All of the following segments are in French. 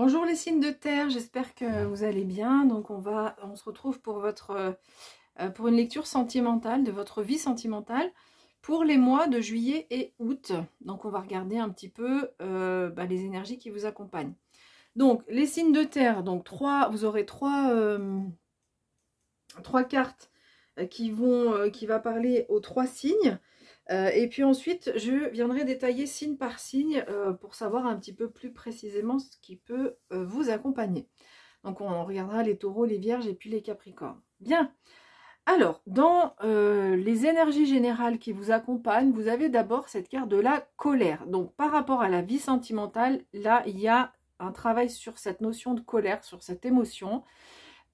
Bonjour les signes de terre, j'espère que vous allez bien. Donc on se retrouve pour pour une lecture sentimentale de votre vie sentimentale pour les mois de juillet et août. Donc on va regarder un petit peu les énergies qui vous accompagnent. Donc les signes de terre, donc vous aurez trois cartes qui va parler aux trois signes. Et puis ensuite, je viendrai détailler signe par signe pour savoir un petit peu plus précisément ce qui peut vous accompagner. Donc on regardera les taureaux, les vierges et puis les capricornes. Bien. Alors, dans les énergies générales qui vous accompagnent, vous avez d'abord cette carte de la colère. Donc par rapport à la vie sentimentale, là, il y a un travail sur cette notion de colère, sur cette émotion.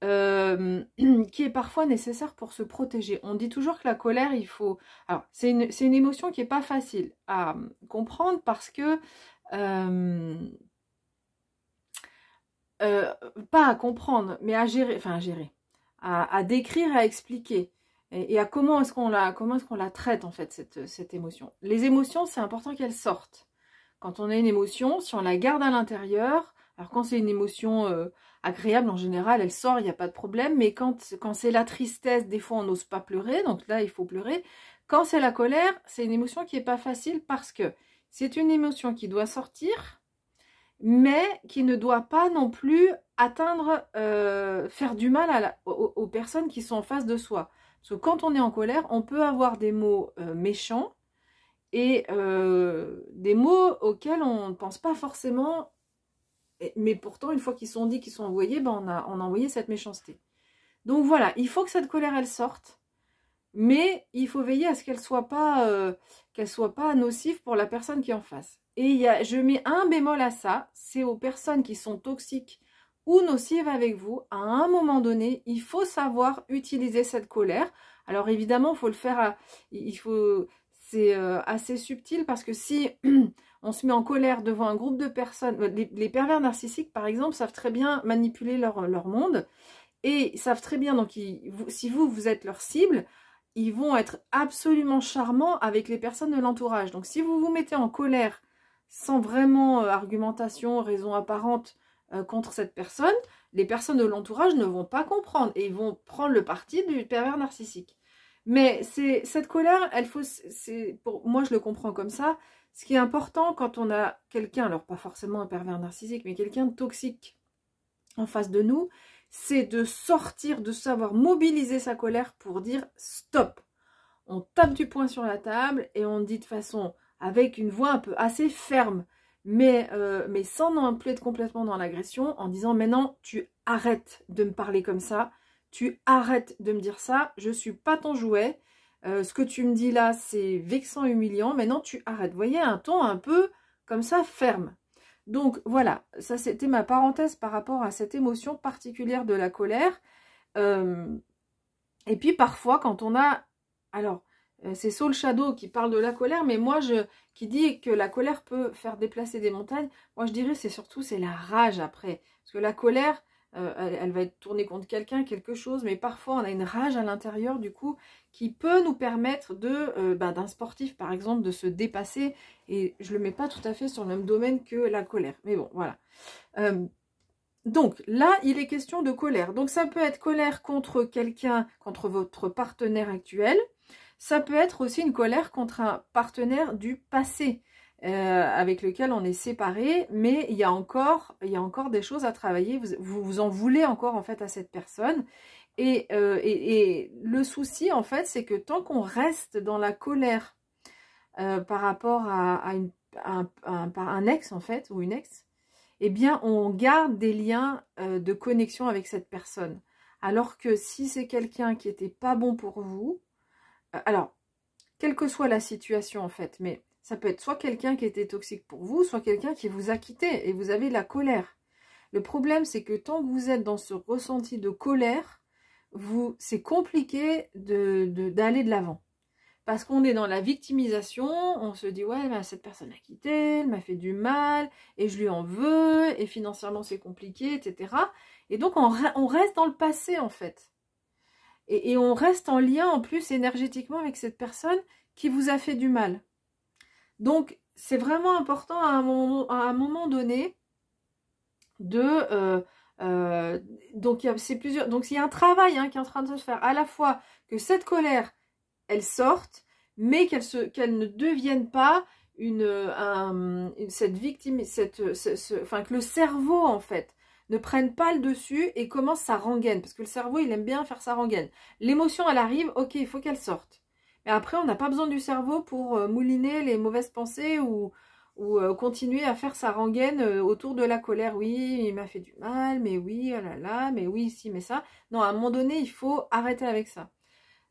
Qui est parfois nécessaire pour se protéger. On dit toujours que la colère, il faut... Alors, c'est une émotion qui n'est pas facile à comprendre parce que... pas à comprendre, mais à gérer, enfin à gérer, à décrire, à expliquer. Et à comment est-ce qu'on la traite, en fait, cette émotion. Les émotions, c'est important qu'elles sortent. Quand on a une émotion, si on la garde à l'intérieur, alors quand c'est une émotion agréable, en général, elle sort, il n'y a pas de problème. Mais quand c'est la tristesse, des fois, on n'ose pas pleurer. Donc là, il faut pleurer. Quand c'est la colère, c'est une émotion qui n'est pas facile parce que c'est une émotion qui doit sortir, mais qui ne doit pas non plus atteindre, faire du mal aux personnes qui sont en face de soi. Parce que quand on est en colère, on peut avoir des mots méchants, et des mots auxquels on ne pense pas forcément, mais pourtant une fois qu'ils sont dits, qu'ils sont envoyés, on a envoyé cette méchanceté. Donc voilà, il faut que cette colère elle sorte, mais il faut veiller à ce qu'elle soit pas nocive pour la personne qui est en face. Et je mets un bémol à ça, c'est aux personnes qui sont toxiques ou nocives avec vous. À un moment donné, il faut savoir utiliser cette colère. Alors évidemment, il faut le faire, c'est assez subtil parce que si on se met en colère devant un groupe de personnes, les pervers narcissiques par exemple savent très bien manipuler leur monde et savent très bien, donc si vous êtes leur cible, ils vont être absolument charmants avec les personnes de l'entourage. Donc si vous vous mettez en colère sans vraiment argumentation, raison apparente contre cette personne, les personnes de l'entourage ne vont pas comprendre et ils vont prendre le parti du pervers narcissique. Mais cette colère, pour moi je le comprends comme ça. Ce qui est important quand on a quelqu'un, alors pas forcément un pervers narcissique, mais quelqu'un de toxique en face de nous, c'est de sortir, de savoir mobiliser sa colère pour dire stop. On tape du poing sur la table et on dit de façon, avec une voix un peu assez ferme, mais sans non plus être complètement dans l'agression, en disant maintenant tu arrêtes de me parler comme ça, tu arrêtes de me dire ça, je suis pas ton jouet, ce que tu me dis là c'est vexant, humiliant, maintenant tu arrêtes. Vous voyez, un ton un peu comme ça ferme. Donc voilà, ça c'était ma parenthèse par rapport à cette émotion particulière de la colère. Et puis parfois quand on a... Alors, c'est Soul Shadow qui parle de la colère, mais moi qui dit que la colère peut faire déplacer des montagnes, moi je dirais c'est la rage après. Parce que la colère, elle va être tournée contre quelqu'un, quelque chose, mais parfois on a une rage à l'intérieur du coup qui peut nous permettre d'un sportif par exemple de se dépasser, et je le mets pas tout à fait sur le même domaine que la colère, mais bon voilà. Donc là il est question de colère, donc ça peut être colère contre quelqu'un, contre votre partenaire actuel, ça peut être aussi une colère contre un partenaire du passé, avec lequel on est séparé, mais il y a encore des choses à travailler, vous en voulez encore en fait à cette personne, et le souci en fait c'est que tant qu'on reste dans la colère par rapport à un ex en fait, ou une ex, eh bien on garde des liens de connexion avec cette personne, alors que si c'est quelqu'un qui n'était pas bon pour vous, alors quelle que soit la situation en fait, mais ça peut être soit quelqu'un qui était toxique pour vous, soit quelqu'un qui vous a quitté et vous avez de la colère. Le problème, c'est que tant que vous êtes dans ce ressenti de colère, c'est compliqué d'aller de l'avant. Parce qu'on est dans la victimisation, on se dit ouais, ben, cette personne a quitté, elle m'a fait du mal, et je lui en veux, et financièrement c'est compliqué, etc. Et donc on reste dans le passé en fait. Et on reste en lien en plus énergétiquement avec cette personne qui vous a fait du mal. Donc c'est vraiment important à un moment donné donc c'est plusieurs. Donc il y a un travail hein, qui est en train de se faire, à la fois que cette colère, elle sorte, mais qu'elle ne devienne pas cette victime, enfin que le cerveau en fait ne prenne pas le dessus et commence sa rengaine, parce que le cerveau il aime bien faire sa rengaine. L'émotion elle arrive, ok, il faut qu'elle sorte. Mais après on n'a pas besoin du cerveau pour mouliner les mauvaises pensées ou continuer à faire sa rengaine autour de la colère. Oui, il m'a fait du mal, mais oui, oh là là, mais oui, si, mais ça. Non, à un moment donné, il faut arrêter avec ça.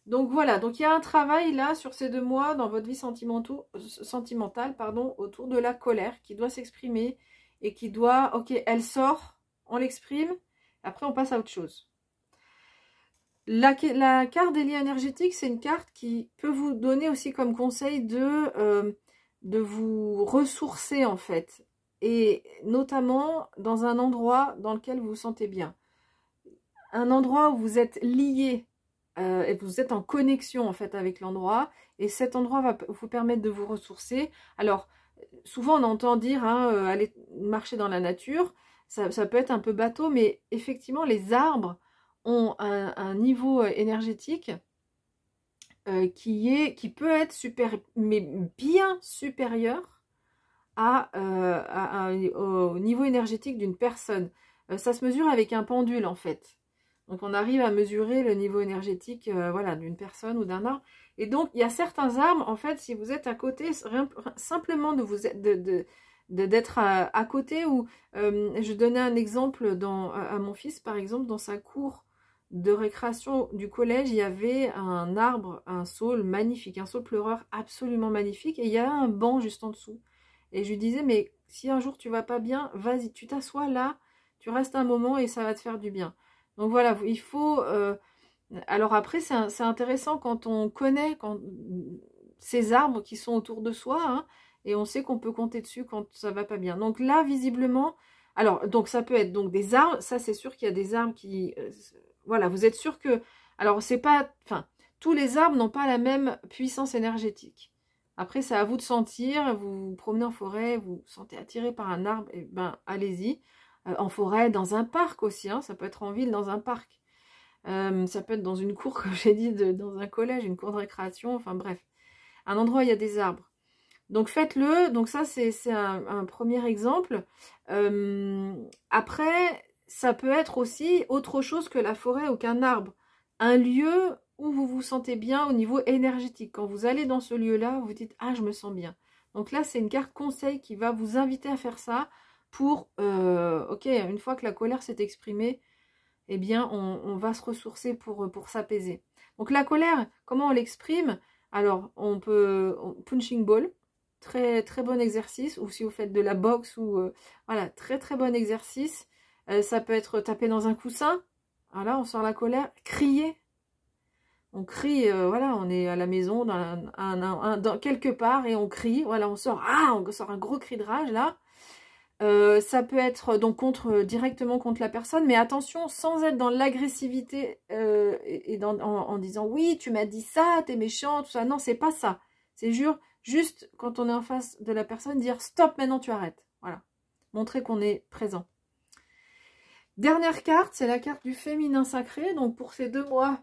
Donc voilà, donc il y a un travail là sur ces 2 mois dans votre vie sentimentale, pardon, autour de la colère qui doit s'exprimer et qui doit, ok, elle sort, on l'exprime, après on passe à autre chose. La carte des liens énergétiques, c'est une carte qui peut vous donner aussi comme conseil de vous ressourcer en fait, et notamment dans un endroit dans lequel vous vous sentez bien. Un endroit où vous êtes lié et vous êtes en connexion en fait avec l'endroit, et cet endroit va vous permettre de vous ressourcer. Alors, souvent on entend dire hein, aller marcher dans la nature, ça peut être un peu bateau, mais effectivement les arbres ont un niveau énergétique qui peut être mais bien supérieur au niveau énergétique d'une personne. Ça se mesure avec un pendule en fait. Donc on arrive à mesurer le niveau énergétique voilà, d'une personne ou d'un arbre. Et donc il y a certains arbres, en fait, si vous êtes à côté, simplement d'être à côté, ou je donnais un exemple à mon fils, par exemple, dans sa cour de récréation du collège, il y avait un arbre, un saule magnifique, un saule pleureur absolument magnifique, et il y a un banc juste en dessous. Et je lui disais, mais si un jour tu vas pas bien, vas-y, tu t'assois là, tu restes un moment et ça va te faire du bien. Donc voilà, il faut... alors après, c'est intéressant quand on connaît ces arbres qui sont autour de soi, hein, et on sait qu'on peut compter dessus quand ça va pas bien. Donc là, visiblement... Alors, donc ça peut être donc des arbres, ça c'est sûr qu'il y a des arbres qui... voilà, vous êtes sûr que... Alors, c'est pas... Enfin, tous les arbres n'ont pas la même puissance énergétique. Après, c'est à vous de sentir, vous vous promenez en forêt, vous vous sentez attiré par un arbre, et ben allez-y. En forêt, dans un parc aussi, hein, ça peut être en ville, dans un parc. Ça peut être dans une cour, comme j'ai dit, dans un collège, une cour de récréation, enfin bref. Un endroit où il y a des arbres. Donc faites-le, donc ça c'est un premier exemple. Après, ça peut être aussi autre chose que la forêt ou qu'un arbre. Un lieu où vous vous sentez bien au niveau énergétique. Quand vous allez dans ce lieu-là, vous dites « Ah, je me sens bien ». Donc là, c'est une carte conseil qui va vous inviter à faire ça pour, ok, une fois que la colère s'est exprimée, eh bien, on va se ressourcer pour s'apaiser. Donc la colère, comment on l'exprime? Alors, punching ball, très très bon exercice, ou si vous faites de la boxe, ou voilà, très très bon exercice. Ça peut être taper dans un coussin, voilà, on sort la colère, crier. On crie, voilà, on est à la maison, dans quelque part, et on crie, voilà, on sort un gros cri de rage, là. Ça peut être donc directement contre la personne, mais attention, sans être dans l'agressivité en disant oui, tu m'as dit ça, t'es méchant, tout ça. Non, c'est pas ça. C'est juste quand on est en face de la personne, dire stop, maintenant tu arrêtes. Voilà. Montrer qu'on est présent. Dernière carte, c'est la carte du féminin sacré. Donc pour ces 2 mois,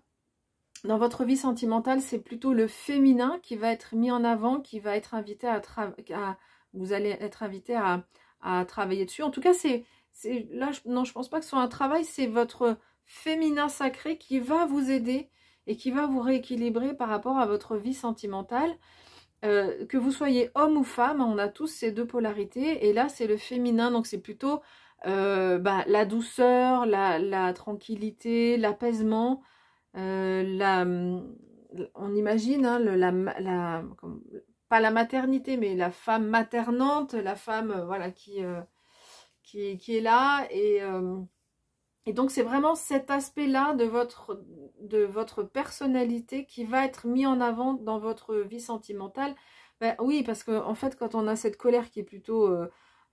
dans votre vie sentimentale, c'est plutôt le féminin qui va être mis en avant, qui va être invité vous allez être invité à travailler dessus. En tout cas, là, non, je pense pas que ce soit un travail, c'est votre féminin sacré qui va vous aider et qui va vous rééquilibrer par rapport à votre vie sentimentale. Que vous soyez homme ou femme, on a tous ces 2 polarités, et là, c'est le féminin, donc c'est plutôt la douceur, la tranquillité, l'apaisement, on imagine hein, pas la maternité, mais la femme maternante, la femme voilà qui est là, et donc c'est vraiment cet aspect-là de votre personnalité qui va être mis en avant dans votre vie sentimentale. Ben, oui, parce que en fait, quand on a cette colère qui est plutôt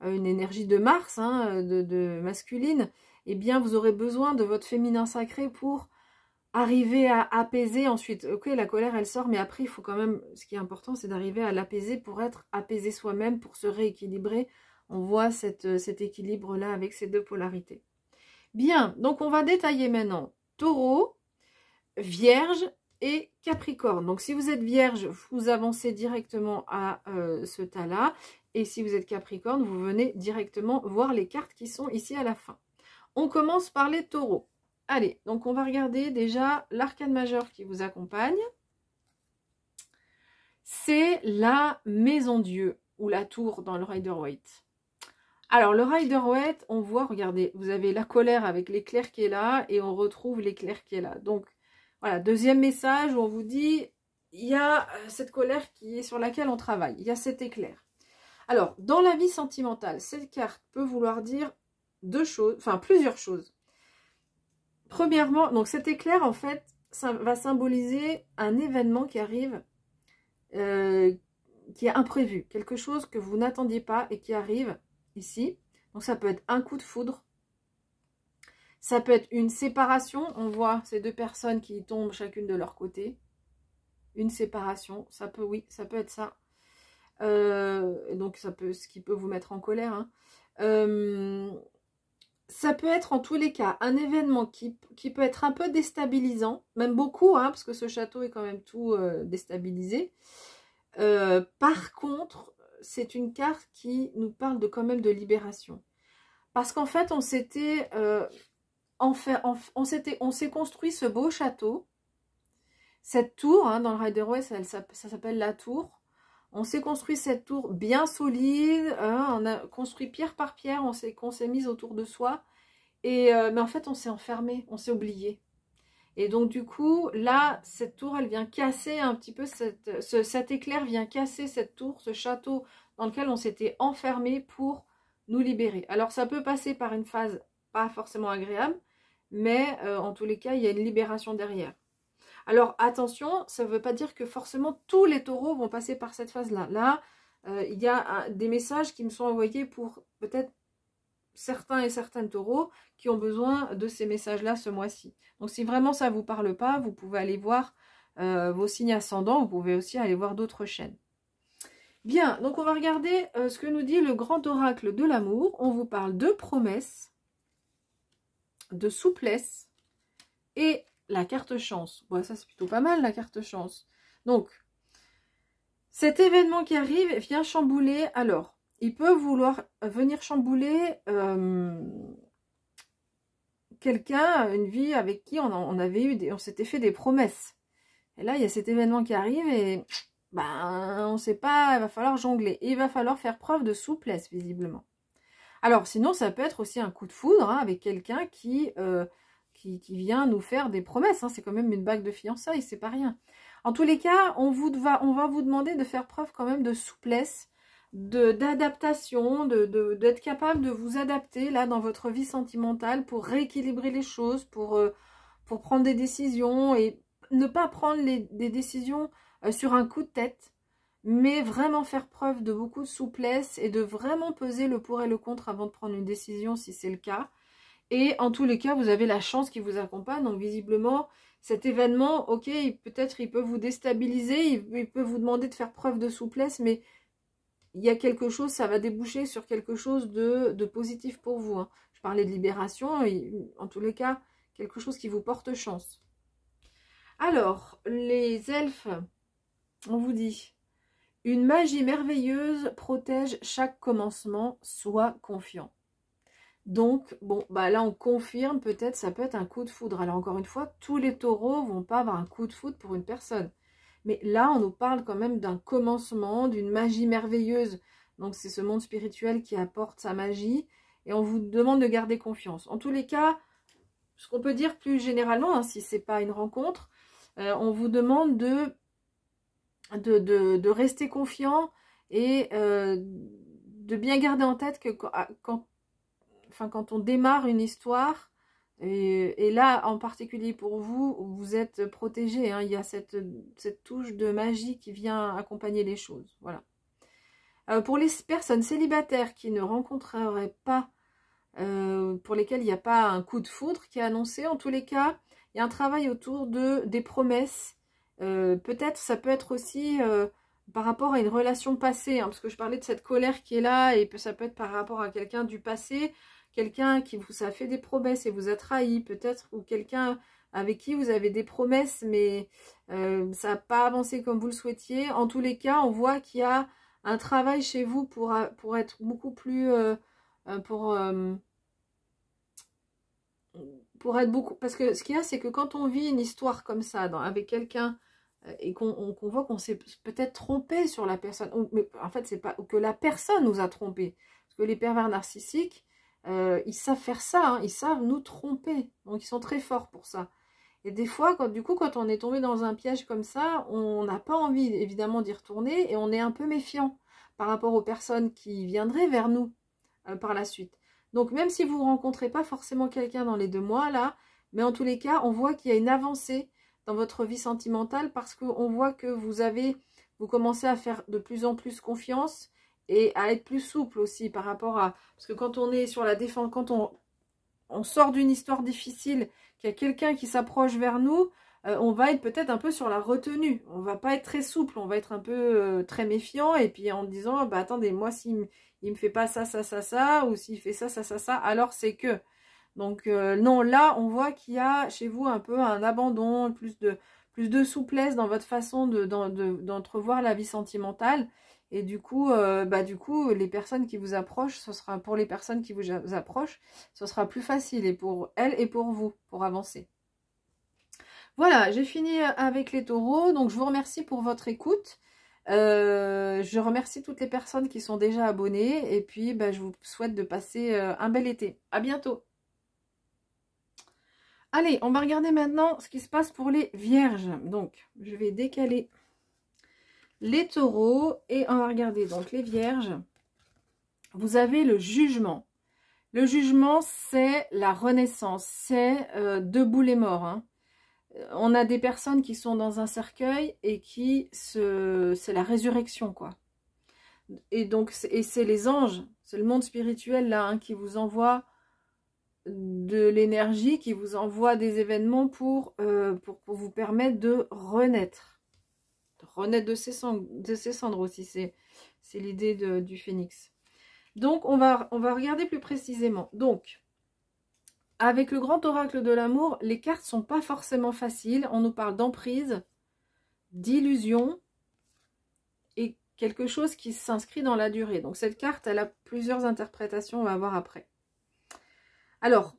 une énergie de Mars, hein, de masculine, eh bien vous aurez besoin de votre féminin sacré pour arriver à apaiser ensuite. Ok, la colère elle sort, mais après il faut quand même, ce qui est important, c'est d'arriver à l'apaiser pour être apaisé soi-même, pour se rééquilibrer On voit cet équilibre-là avec ces deux polarités. Bien, donc on va détailler maintenant Taureau, Vierge et Capricorne. Donc si vous êtes Vierge, vous avancez directement à ce tas-là. Et si vous êtes Capricorne, vous venez directement voir les cartes qui sont ici à la fin. On commence par les taureaux. Allez, donc on va regarder déjà l'arcane majeur qui vous accompagne. C'est la Maison Dieu ou la tour dans le Rider-Waite. Alors le Rider-Waite, on voit, regardez, vous avez la colère avec l'éclair qui est là et on retrouve l'éclair qui est là. Donc voilà, deuxième message où on vous dit, il y a cette colère qui est sur laquelle on travaille, il y a cet éclair. Alors, dans la vie sentimentale, cette carte peut vouloir dire deux choses, enfin plusieurs choses. Premièrement, donc cet éclair, en fait, ça va symboliser un événement qui arrive, qui est imprévu. Quelque chose que vous n'attendiez pas et qui arrive ici. Donc ça peut être un coup de foudre. Ça peut être une séparation. On voit ces deux personnes qui tombent chacune de leur côté. Une séparation. Ça peut, oui, ça peut être ça. Donc ça peut, ce qui peut vous mettre en colère, hein. Ça peut être en tous les cas un événement qui peut être un peu déstabilisant, même beaucoup, hein, parce que ce château est quand même tout déstabilisé. Par contre, c'est une carte qui nous parle quand même de libération, parce qu'en fait on s'était on s'est construit ce beau château, cette tour, hein, dans le Rider-Waite, ça s'appelle la tour. On s'est construit cette tour bien solide, hein, on a construit pierre par pierre, qu'on s'est mis autour de soi. Et mais en fait, on s'est enfermé, on s'est oublié. Et donc du coup, là, cette tour, elle vient casser un petit peu, cet éclair vient casser cette tour, ce château dans lequel on s'était enfermé pour nous libérer. Alors ça peut passer par une phase pas forcément agréable, mais en tous les cas, il y a une libération derrière. Alors attention, ça ne veut pas dire que forcément tous les taureaux vont passer par cette phase-là. Là, il y a des messages qui me sont envoyés pour peut-être certains et certaines taureaux qui ont besoin de ces messages-là ce mois-ci. Donc si vraiment ça ne vous parle pas, vous pouvez aller voir vos signes ascendants, vous pouvez aussi aller voir d'autres chaînes. Bien, donc on va regarder ce que nous dit le grand oracle de l'amour. On vous parle de promesses, de souplesse et la carte chance. Bon, ça c'est plutôt pas mal, la carte chance. Donc, cet événement qui arrive vient chambouler. Alors, il peut vouloir venir chambouler quelqu'un, une vie avec qui on s'était fait des promesses. Et là, il y a cet événement qui arrive et ben, on ne sait pas, il va falloir jongler. Et il va falloir faire preuve de souplesse, visiblement. Alors, sinon, ça peut être aussi un coup de foudre, hein, avec quelqu'un qui vient nous faire des promesses, hein. C'est quand même une bague de fiançailles, c'est pas rien. En tous les cas, on va vous demander de faire preuve quand même de souplesse, d'adaptation, d'être capable de vous adapter là dans votre vie sentimentale pour rééquilibrer les choses, pour prendre des décisions et ne pas prendre des décisions sur un coup de tête, mais vraiment faire preuve de beaucoup de souplesse et de vraiment peser le pour et le contre avant de prendre une décision si c'est le cas. Et en tous les cas, vous avez la chance qui vous accompagne. Donc visiblement, cet événement, ok, peut-être il peut vous déstabiliser, il peut vous demander de faire preuve de souplesse, mais il y a quelque chose, ça va déboucher sur quelque chose de positif pour vous, hein. Je parlais de libération, et en tous les cas, quelque chose qui vous porte chance. Alors, les elfes, on vous dit, une magie merveilleuse protège chaque commencement, sois confiant. Donc, bon, bah là, on confirme, peut-être, ça peut être un coup de foudre. Alors, encore une fois, tous les taureaux vont pas avoir un coup de foudre pour une personne. Mais là, on nous parle quand même d'un commencement, d'une magie merveilleuse. Donc, c'est ce monde spirituel qui apporte sa magie. Et on vous demande de garder confiance. En tous les cas, ce qu'on peut dire plus généralement, hein, si ce n'est pas une rencontre, on vous demande de rester confiant et de bien garder en tête que quand on démarre une histoire, et là en particulier pour vous, vous êtes protégé, hein, il y a cette touche de magie qui vient accompagner les choses. Voilà. Pour les personnes célibataires qui ne rencontreraient pas, pour lesquelles il n'y a pas un coup de foudre qui est annoncé, en tous les cas, il y a un travail autour des promesses. Peut-être, ça peut être aussi par rapport à une relation passée, hein, parce que je parlais de cette colère qui est là, et ça peut être par rapport à quelqu'un du passé, quelqu'un qui vous a fait des promesses et vous a trahi, peut-être, ou quelqu'un avec qui vous avez des promesses, mais ça n'a pas avancé comme vous le souhaitiez. En tous les cas, on voit qu'il y a un travail chez vous pour être beaucoup plus... pour être beaucoup... Parce que ce qu'il y a, c'est que quand on vit une histoire comme ça, avec quelqu'un, et qu'on voit qu'on s'est peut-être trompé sur la personne, mais en fait, c'est pas que la personne nous a trompé. Parce que les pervers narcissiques, ils savent faire ça, hein, ils savent nous tromper. Donc, ils sont très forts pour ça. Et des fois, quand on est tombé dans un piège comme ça, on n'a pas envie, évidemment, d'y retourner, et on est un peu méfiant par rapport aux personnes qui viendraient vers nous par la suite. Donc, même si vous ne rencontrez pas forcément quelqu'un dans les 2 mois, là, mais en tous les cas, on voit qu'il y a une avancée dans votre vie sentimentale parce qu'on voit que vous commencez à faire de plus en plus confiance et à être plus souple aussi par rapport à... Parce que quand on est sur la défense, quand on sort d'une histoire difficile, qu'il y a quelqu'un qui s'approche vers nous, on va être peut-être un peu sur la retenue. On va pas être très souple, on va être un peu très méfiant, et puis en disant, bah attendez, moi s'il me fait pas ça, ça, ça, ça, ou s'il fait ça, ça, ça, ça, alors c'est que... Donc non, là on voit qu'il y a chez vous un peu un abandon, plus de souplesse dans votre façon d'entrevoir la vie sentimentale. Et du coup, les personnes qui vous approchent, ce sera pour les personnes qui vous approchent, ce sera plus facile, et pour elles et pour vous, pour avancer. Voilà, j'ai fini avec les taureaux, donc je vous remercie pour votre écoute. Je remercie toutes les personnes qui sont déjà abonnées, et puis je vous souhaite de passer un bel été. À bientôt. Allez, on va regarder maintenant ce qui se passe pour les vierges. Donc, je vais décaler les taureaux et on va regarder donc les vierges. Vous avez le jugement. Le jugement, c'est la renaissance, c'est debout les morts. Hein. On a des personnes qui sont dans un cercueil et c'est la résurrection, quoi. Et donc, c'est les anges, c'est le monde spirituel là, hein, qui vous envoie de l'énergie, qui vous envoie des événements pour vous permettre de renaître. De ses cendres aussi, c'est l'idée du phénix. Donc, on va regarder plus précisément. Donc, avec le grand oracle de l'amour, les cartes sont pas forcément faciles. On nous parle d'emprise, d'illusion et quelque chose qui s'inscrit dans la durée. Donc, cette carte, elle a plusieurs interprétations, on va voir après. Alors,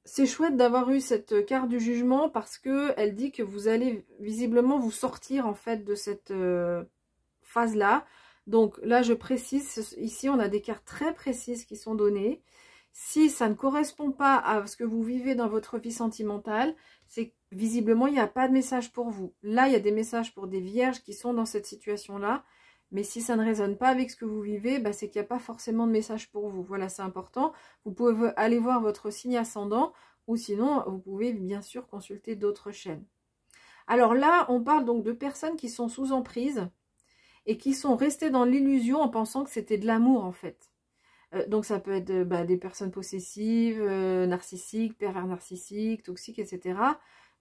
c'est chouette d'avoir eu cette carte du jugement parce que elle dit que vous allez visiblement vous sortir en fait de cette phase-là. Donc là, je précise, ici on a des cartes très précises qui sont données. Si ça ne correspond pas à ce que vous vivez dans votre vie sentimentale, c'est visiblement il n'y a pas de message pour vous. Là, il y a des messages pour des vierges qui sont dans cette situation-là. Mais si ça ne résonne pas avec ce que vous vivez, c'est qu'il n'y a pas forcément de message pour vous. Voilà, c'est important. Vous pouvez aller voir votre signe ascendant ou sinon, vous pouvez bien sûr consulter d'autres chaînes. Alors là, on parle donc de personnes qui sont sous emprise et qui sont restées dans l'illusion en pensant que c'était de l'amour en fait. Donc ça peut être des personnes possessives, narcissiques, pervers narcissiques, toxiques, etc.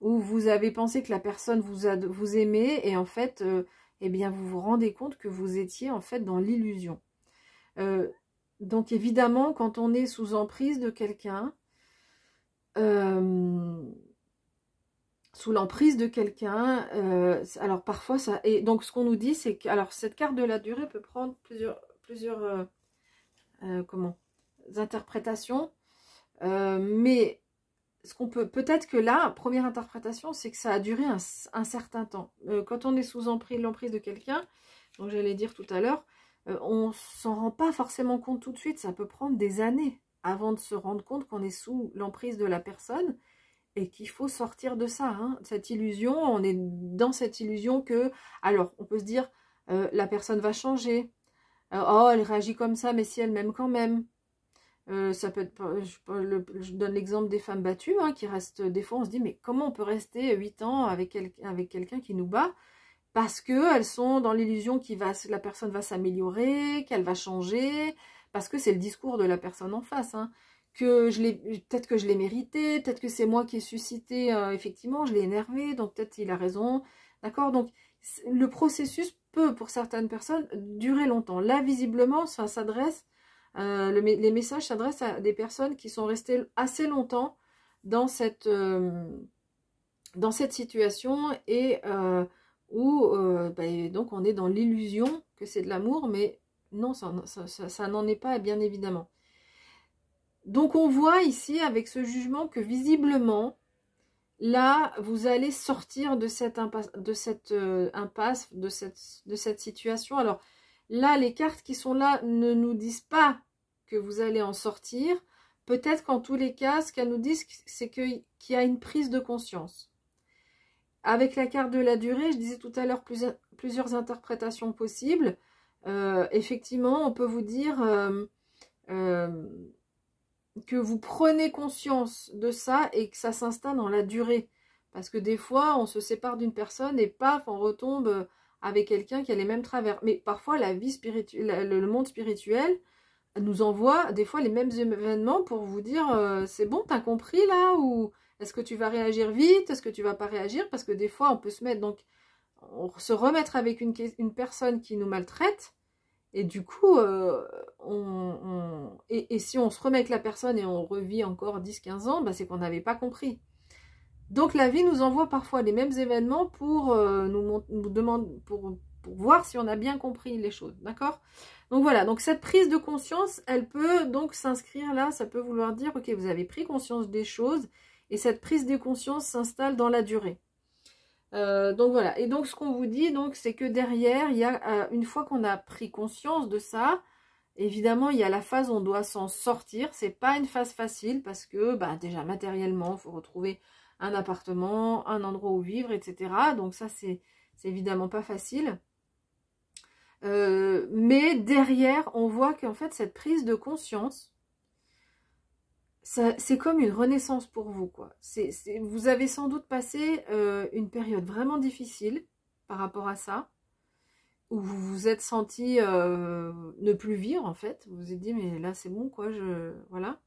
Où vous avez pensé que la personne vous aimait et en fait... eh bien, vous vous rendez compte que vous étiez en fait dans l'illusion. Donc, évidemment, quand on est sous emprise de quelqu'un, alors parfois ça... Et donc, ce qu'on nous dit, c'est que... Alors, cette carte de la durée peut prendre plusieurs interprétations, mais... Ce qu'on peut-être que là, première interprétation, c'est que ça a duré un certain temps. Quand on est sous l'emprise de quelqu'un, donc j'allais dire tout à l'heure, on s'en rend pas forcément compte tout de suite. Ça peut prendre des années avant de se rendre compte qu'on est sous l'emprise de la personne et qu'il faut sortir de ça. Hein. Cette illusion, on est dans cette illusion que, alors on peut se dire, la personne va changer. Oh, elle réagit comme ça, mais si elle m'aime quand même. Ça peut être, je donne l'exemple des femmes battues qui restent, des fois on se dit mais comment on peut rester 8 ans avec quelqu'un qui nous bat parce qu'elles sont dans l'illusion que la personne va s'améliorer, qu'elle va changer, parce que c'est le discours de la personne en face, peut-être que je l'ai mérité, peut-être que c'est moi qui ai suscité, effectivement je l'ai énervé, donc peut-être il a raison, d'accord, donc le processus peut, pour certaines personnes, durer longtemps. Là, visiblement, ça s'adresse, les messages s'adressent à des personnes qui sont restées assez longtemps dans cette situation et où donc on est dans l'illusion que c'est de l'amour, mais non, ça n'en est pas, bien évidemment. Donc on voit ici avec ce jugement que visiblement, là, vous allez sortir de cette impasse, de cette situation. Alors là, les cartes qui sont là ne nous disent pas que vous allez en sortir. Peut-être qu'en tous les cas, ce qu'elles nous disent, c'est qu'il y a une prise de conscience. Avec la carte de la durée, je disais tout à l'heure plusieurs interprétations possibles. Effectivement, on peut vous dire que vous prenez conscience de ça et que ça s'installe dans la durée. Parce que des fois, on se sépare d'une personne et paf, on retombe avec quelqu'un qui a les mêmes travers. Mais parfois, la vie spirituelle, le monde spirituel nous envoie des fois les mêmes événements pour vous dire c'est bon, t'as compris là? Ou est-ce que tu vas réagir vite? Est-ce que tu vas pas réagir? Parce que des fois, on peut se mettre, donc, se remettre avec une personne qui nous maltraite. Et du coup, et si on se remet avec la personne et on revit encore 10-15 ans, bah, c'est qu'on n'avait pas compris. Donc la vie nous envoie parfois les mêmes événements pour nous demander, pour voir si on a bien compris les choses, d'accord? Donc voilà, donc cette prise de conscience, elle peut donc s'inscrire là, ça peut vouloir dire, ok, vous avez pris conscience des choses, et cette prise de conscience s'installe dans la durée. Donc voilà, et donc ce qu'on vous dit, donc c'est que derrière, il y a une fois qu'on a pris conscience de ça, évidemment il y a la phase où on doit s'en sortir. C'est pas une phase facile parce que bah, déjà matériellement, il faut retrouver un appartement, un endroit où vivre, etc. Donc ça c'est évidemment pas facile. Mais derrière, on voit qu'en fait cette prise de conscience, c'est comme une renaissance pour vous, quoi. Vous avez sans doute passé une période vraiment difficile par rapport à ça, où vous vous êtes senti ne plus vivre, en fait. Vous vous êtes dit, mais là, c'est bon, quoi, voilà.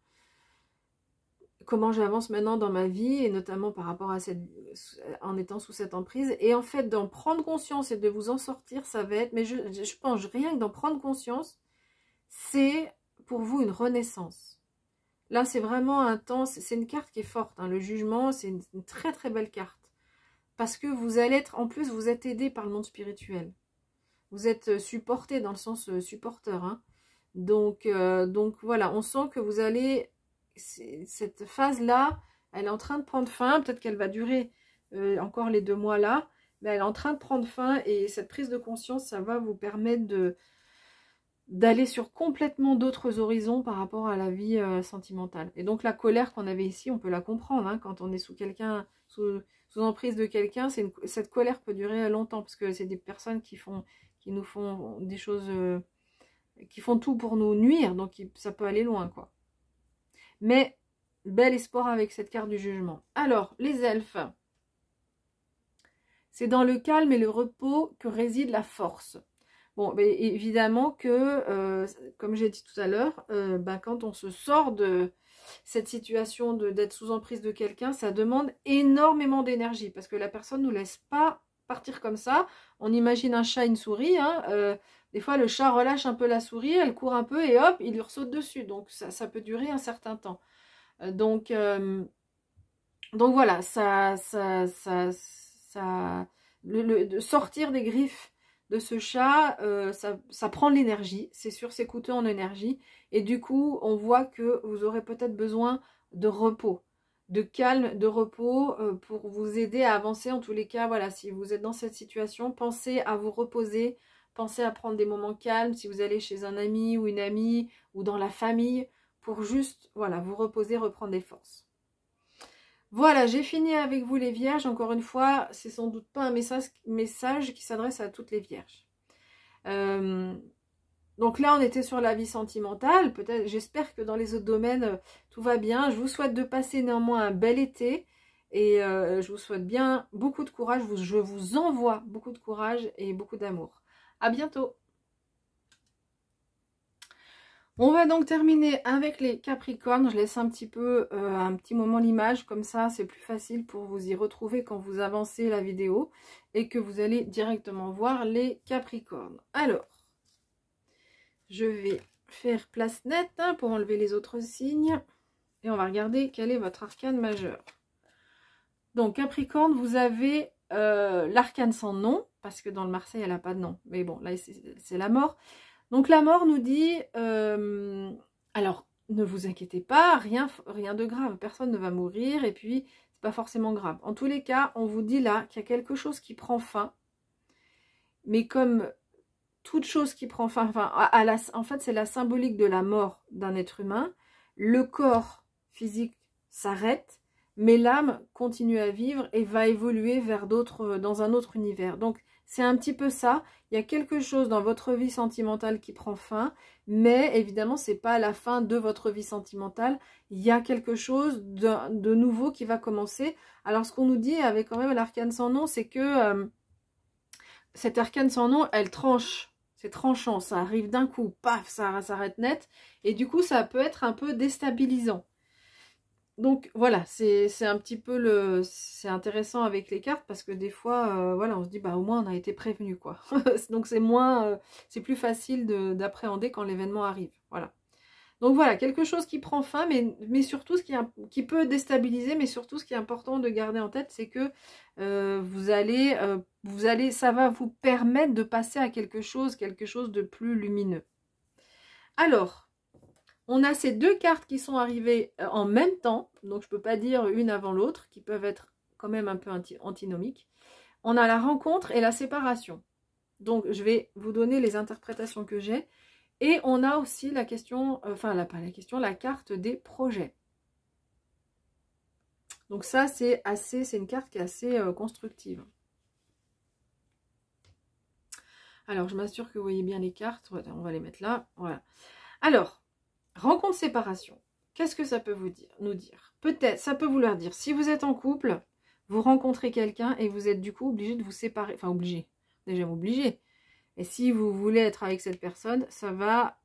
Comment j'avance maintenant dans ma vie, et notamment par rapport à en étant sous cette emprise. Et en fait, d'en prendre conscience et de vous en sortir, ça va être, mais je pense, rien que d'en prendre conscience, c'est pour vous une renaissance. Là, c'est vraiment un temps, c'est une carte qui est forte. Hein, le jugement, c'est une très très belle carte. Parce que vous allez être, en plus, vous êtes aidé par le monde spirituel. Vous êtes supporté dans le sens supporteur. Hein. Donc voilà, on sent que vous allez, cette phase-là, elle est en train de prendre fin. Peut-être qu'elle va durer encore les 2 mois là. Mais elle est en train de prendre fin et cette prise de conscience, ça va vous permettre d'aller sur complètement d'autres horizons par rapport à la vie sentimentale. Et donc la colère qu'on avait ici, on peut la comprendre, hein, quand on est sous quelqu'un, sous emprise de quelqu'un, cette colère peut durer longtemps, parce que c'est des personnes qui nous font des choses, qui font tout pour nous nuire, donc ça peut aller loin, quoi. Mais, bel espoir avec cette carte du jugement. Alors, les elfes, c'est dans le calme et le repos que réside la force. Bon, mais évidemment que, comme j'ai dit tout à l'heure, quand on se sort de cette situation d'être sous emprise de quelqu'un, ça demande énormément d'énergie parce que la personne ne nous laisse pas partir comme ça. On imagine un chat, une souris. Hein, des fois, le chat relâche un peu la souris, elle court un peu et hop, il lui ressaute dessus. Donc, ça peut durer un certain temps. Donc voilà, de sortir des griffes de ce chat, ça prend de l'énergie, c'est sûr, c'est coûteux en énergie, et du coup, on voit que vous aurez peut-être besoin de repos, de calme, de repos, pour vous aider à avancer. En tous les cas, voilà, si vous êtes dans cette situation, pensez à vous reposer, pensez à prendre des moments calmes, si vous allez chez un ami ou une amie, ou dans la famille, pour juste, voilà, vous reposer, reprendre des forces. Voilà, j'ai fini avec vous les vierges. Encore une fois, c'est sans doute pas un message qui s'adresse à toutes les vierges. Donc là, on était sur la vie sentimentale. Peut-être, j'espère que dans les autres domaines, tout va bien. Je vous souhaite de passer néanmoins un bel été. Et je vous souhaite bien beaucoup de courage. Je vous envoie beaucoup de courage et beaucoup d'amour. À bientôt. On va donc terminer avec les Capricornes. Je laisse un petit moment l'image, comme ça c'est plus facile pour vous y retrouver quand vous avancez la vidéo et que vous allez directement voir les Capricornes. Alors, je vais faire place nette pour enlever les autres signes et on va regarder quel est votre arcane majeur. Donc Capricorne, vous avez l'arcane sans nom, parce que dans le Marseille elle n'a pas de nom, mais bon là c'est la mort. Donc la mort nous dit, alors ne vous inquiétez pas, rien de grave, personne ne va mourir et puis c'est pas forcément grave. En tous les cas, on vous dit là qu'il y a quelque chose qui prend fin, mais comme toute chose qui prend fin, en fait c'est la symbolique de la mort d'un être humain, le corps physique s'arrête, mais l'âme continue à vivre et va évoluer vers dans un autre univers. Donc c'est un petit peu ça, il y a quelque chose dans votre vie sentimentale qui prend fin, mais évidemment c'est pas la fin de votre vie sentimentale, il y a quelque chose de nouveau qui va commencer. Alors ce qu'on nous dit avec quand même l'arcane sans nom, c'est que cette arcane sans nom, elle tranche, c'est tranchant, ça arrive d'un coup, paf, ça s'arrête net, et du coup ça peut être un peu déstabilisant. Donc voilà, c'est un petit peu c'est intéressant avec les cartes parce que des fois, voilà, on se dit bah au moins on a été prévenu quoi. Donc c'est plus facile d'appréhender quand l'événement arrive. Voilà. Donc voilà, quelque chose qui prend fin, mais surtout qui peut déstabiliser, mais surtout ce qui est important de garder en tête, c'est que ça va vous permettre de passer à quelque chose de plus lumineux. Alors, on a ces deux cartes qui sont arrivées en même temps, donc je ne peux pas dire une avant l'autre, qui peuvent être quand même un peu antinomiques. On a la rencontre et la séparation. Donc je vais vous donner les interprétations que j'ai. Et on a aussi la question, la carte des projets. Donc ça c'est une carte qui est assez constructive. Alors je m'assure que vous voyez bien les cartes, voilà, on va les mettre là, voilà. Alors, rencontre séparation, qu'est-ce que ça peut nous dire? Peut-être, ça peut vouloir dire, si vous êtes en couple, vous rencontrez quelqu'un et vous êtes du coup obligé de vous séparer, enfin obligé, déjà obligé. Et si vous voulez être avec cette personne, ça va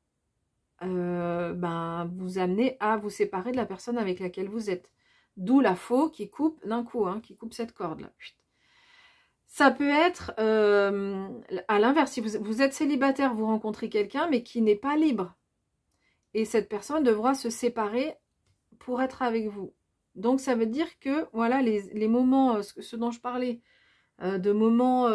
vous amener à vous séparer de la personne avec laquelle vous êtes. D'où la faux qui coupe d'un coup, qui coupe cette corde-là. Ça peut être, à l'inverse, si vous êtes célibataire, vous rencontrez quelqu'un, mais qui n'est pas libre. Et cette personne devra se séparer pour être avec vous. Donc ça veut dire que, voilà, les moments, ce dont je parlais, de moments...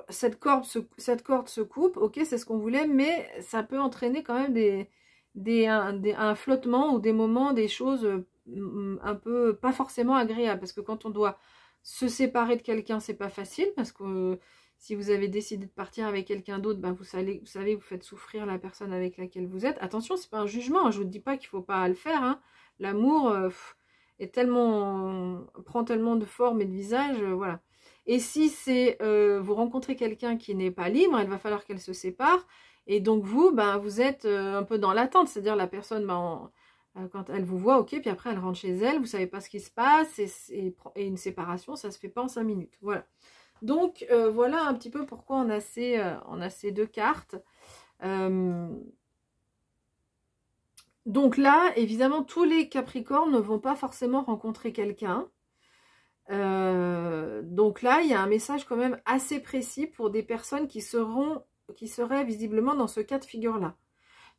cette corde se coupe, ok, c'est ce qu'on voulait, mais ça peut entraîner quand même un flottement ou des moments, des choses un peu pas forcément agréables. Parce que quand on doit se séparer de quelqu'un, c'est pas facile, parce que si vous avez décidé de partir avec quelqu'un d'autre, vous savez, vous faites souffrir la personne avec laquelle vous êtes. Attention, c'est pas un jugement, je vous dis pas qu'il faut pas le faire. L'amour prend tellement de formes et de visages, voilà. Et si c'est vous rencontrez quelqu'un qui n'est pas libre, il va falloir qu'elle se sépare. Et donc vous, vous êtes un peu dans l'attente. C'est-à-dire la personne, quand elle vous voit, ok, puis après elle rentre chez elle, vous savez pas ce qui se passe. Et une séparation, ça se fait pas en 5 minutes. Voilà. Donc voilà un petit peu pourquoi on a ces deux cartes. Donc là, évidemment, tous les Capricornes ne vont pas forcément rencontrer quelqu'un. Donc là, il y a un message quand même assez précis pour des personnes qui seraient visiblement dans ce cas de figure-là.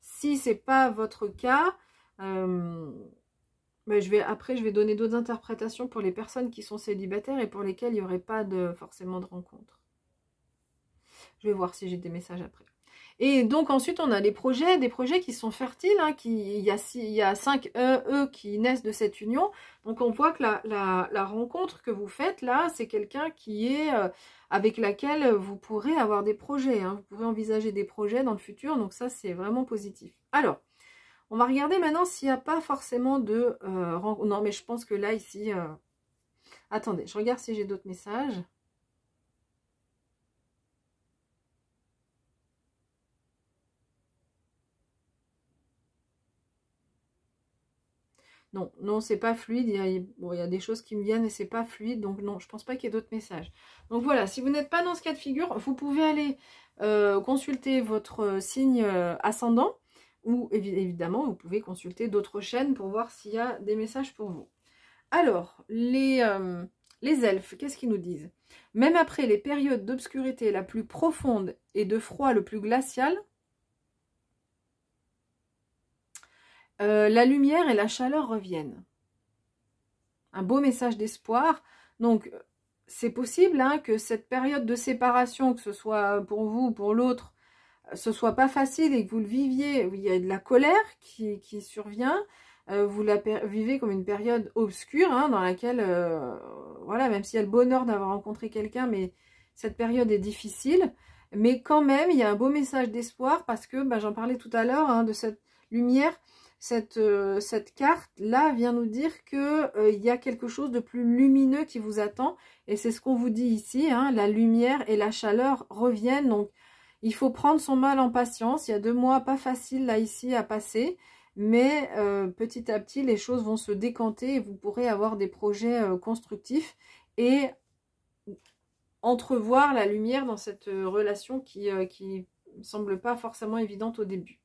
Si c'est pas votre cas, je vais donner d'autres interprétations pour les personnes qui sont célibataires et pour lesquelles il n'y aurait pas forcément de rencontre. Je vais voir si j'ai des messages après. Et donc ensuite on a des projets qui sont fertiles, il y a 5 œufs qui naissent de cette union. Donc on voit que la rencontre que vous faites là, c'est quelqu'un qui est avec laquelle vous pourrez avoir des projets, vous pourrez envisager des projets dans le futur, donc ça c'est vraiment positif. Alors, on va regarder maintenant s'il n'y a pas forcément de rencontre. Non mais je pense que là ici, attendez, je regarde si j'ai d'autres messages. Non, c'est pas fluide. Il y a des choses qui me viennent et c'est pas fluide. Donc non, je pense pas qu'il y ait d'autres messages. Donc voilà, si vous n'êtes pas dans ce cas de figure, vous pouvez aller consulter votre signe ascendant Ou évidemment, vous pouvez consulter d'autres chaînes pour voir s'il y a des messages pour vous. Alors, les elfes, qu'est-ce qu'ils nous disent? Même après les périodes d'obscurité la plus profonde et de froid le plus glacial, la lumière et la chaleur reviennent. Un beau message d'espoir. Donc, c'est possible hein, que cette période de séparation, que ce soit pour vous ou pour l'autre, ce soit pas facile et que vous le viviez, il y a de la colère qui survient, vous la vivez comme une période obscure hein, dans laquelle, voilà, même s'il y a le bonheur d'avoir rencontré quelqu'un, mais cette période est difficile, mais quand même, il y a un beau message d'espoir parce que, bah, j'en parlais tout à l'heure, hein, de cette lumière, cette carte-là vient nous dire que il y a quelque chose de plus lumineux qui vous attend, et c'est ce qu'on vous dit ici, hein, la lumière et la chaleur reviennent, donc il faut prendre son mal en patience. Il y a 2 mois pas faciles là ici à passer, mais petit à petit les choses vont se décanter et vous pourrez avoir des projets constructifs et entrevoir la lumière dans cette relation qui ne semble pas forcément évidente au début.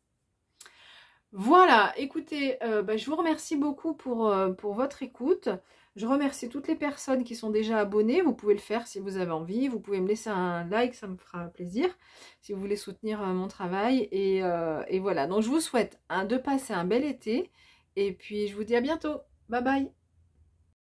Voilà, écoutez, je vous remercie beaucoup pour votre écoute. Je remercie toutes les personnes qui sont déjà abonnées. Vous pouvez le faire si vous avez envie. Vous pouvez me laisser un like, ça me fera plaisir. Si vous voulez soutenir mon travail. Et voilà, donc je vous souhaite de passer un bel été. Et puis je vous dis à bientôt. Bye bye.